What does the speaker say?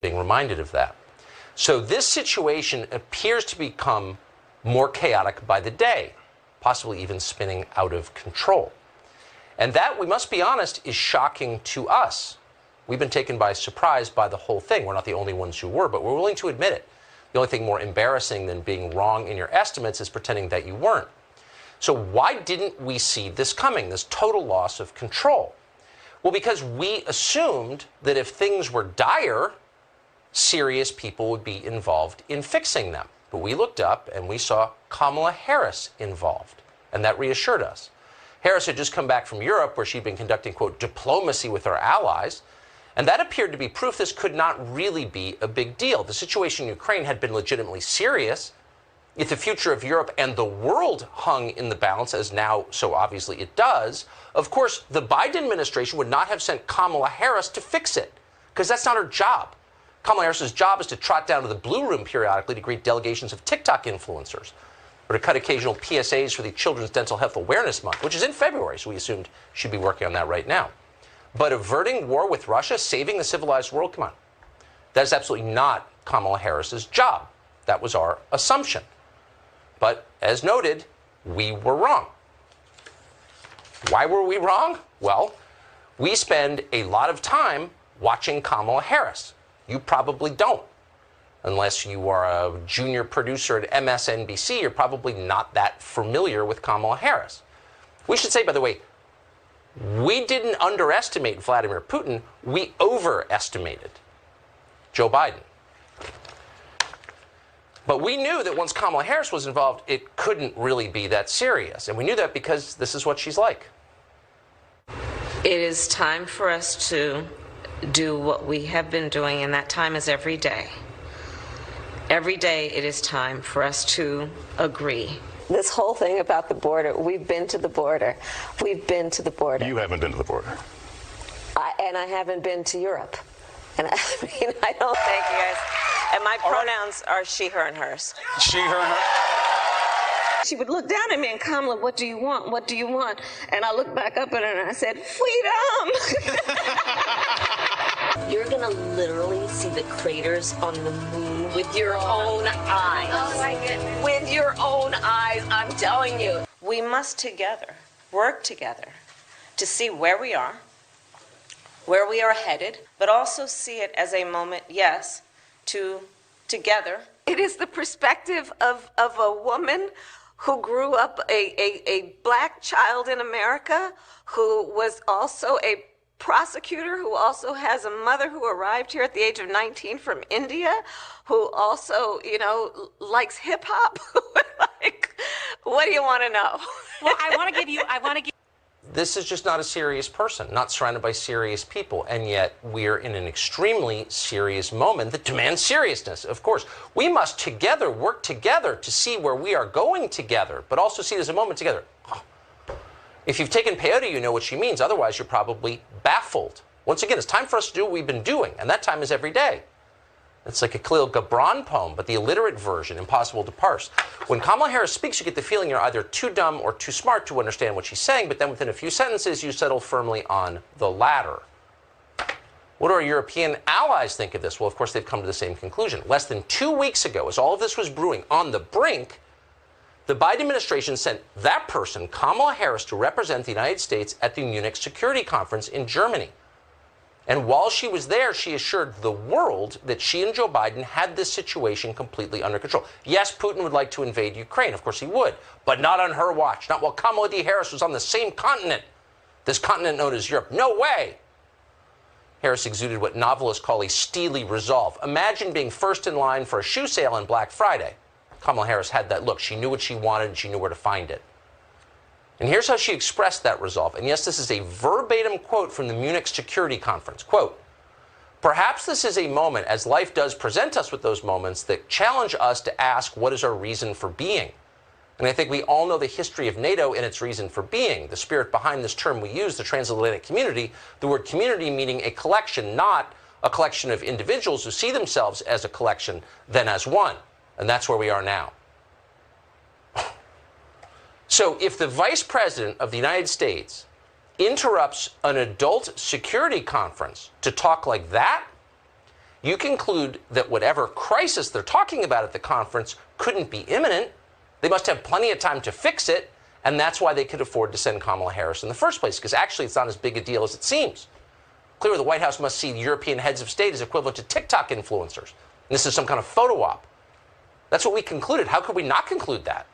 being reminded of that. So this situation appears to become more chaotic by the day, possibly even spinning out of control. And that, we must be honest, is shocking to us. We've been taken by surprise by the whole thing. We're not the only ones who were, but we're willing to admit it. The only thing more embarrassing than being wrong in your estimates is pretending that you weren't. So why didn't we see this coming, this total loss of control? Well, because we assumed that if things were dire, serious people would be involved in fixing them. But we looked up and we saw Kamala Harris involved, and that reassured us. Harris had just come back from Europe where she'd been conducting, quote, diplomacy with her allies, and that appeared to be proof this could not really be a big deal. The situation in Ukraine had been legitimately serious. If the future of Europe and the world hung in the balance, as now so obviously it does, of course, the Biden administration would not have sent Kamala Harris to fix it, because that's not her job. Kamala Harris's job is to trot down to the Blue Room periodically to greet delegations of TikTok influencers, or to cut occasional PSAs for the Children's Dental Health Awareness Month, which is in February, so we assumed she'd be working on that right now. But averting war with Russia, saving the civilized world, come on. That is absolutely not Kamala Harris's job. That was our assumption. But as noted, we were wrong. Why were we wrong? Well, we spend a lot of time watching Kamala Harris. You probably don't. Unless you are a junior producer at MSNBC, you're probably not that familiar with Kamala Harris. We should say, by the way, we didn't underestimate Vladimir Putin, we overestimated Joe Biden. But we knew that once Kamala Harris was involved, it couldn't really be that serious. And we knew that because this is what she's like. It is time for us to do what we have been doing, and that time is every day. Every day it is time for us to agree. This whole thing about the border, we've been to the border. We've been to the border. You haven't been to the border. And I haven't been to Europe. And I mean, I don't... Thank you, guys. And my pronouns are she, her, and hers. She, her, and her? She would look down at me and, Kamala, what do you want? What do you want? And I looked back up at her and I said, freedom! You're going to literally see the craters on the moon with your own eyes. Oh, my goodness. With your own eyes, I'm telling you. We must together work together to see where we are headed, but also see it as a moment, yes, to together. It is the perspective of a woman who grew up a black child in America, who was also a prosecutor, who also has a mother who arrived here at the age of 19 from India, who also, you know, likes hip hop. Like, what do you want to know? Well, I want to give This is just not a serious person, not surrounded by serious people, and yet we're in an extremely serious moment that demands seriousness. Of course, we must together work together to see where we are going together, but also see it as a moment together. If you've taken peyote, you know what she means. Otherwise, you're probably baffled. Once again, it's time for us to do what we've been doing, and that time is every day. It's like a Khalil Gibran poem, but the illiterate version, impossible to parse. When Kamala Harris speaks, you get the feeling you're either too dumb or too smart to understand what she's saying, but then within a few sentences, you settle firmly on the latter. What do our European allies think of this? Well, of course, they've come to the same conclusion. Less than 2 weeks ago, as all of this was brewing on the brink, the Biden administration sent that person, Kamala Harris, to represent the United States at the Munich Security Conference in Germany. And while she was there, she assured the world that she and Joe Biden had this situation completely under control. Yes, Putin would like to invade Ukraine. Of course he would. But not on her watch. Not while Kamala Harris was on the same continent. This continent known as Europe. No way! Harris exuded what novelists call a steely resolve. Imagine being first in line for a shoe sale on Black Friday. Kamala Harris had that look. She knew what she wanted and she knew where to find it. And here's how she expressed that resolve. And yes, this is a verbatim quote from the Munich Security Conference. Quote, "Perhaps this is a moment, as life does present us with those moments, that challenge us to ask what is our reason for being. And I think we all know the history of NATO and its reason for being. The spirit behind this term we use, the transatlantic community, the word community meaning a collection, not a collection of individuals who see themselves as a collection, then as one. And that's where we are now." So if the Vice President of the United States interrupts an adult security conference to talk like that, you conclude that whatever crisis they're talking about at the conference couldn't be imminent. They must have plenty of time to fix it, and that's why they could afford to send Kamala Harris in the first place, because actually it's not as big a deal as it seems. Clearly, the White House must see European heads of state as equivalent to TikTok influencers. And this is some kind of photo op. That's what we concluded. How could we not conclude that?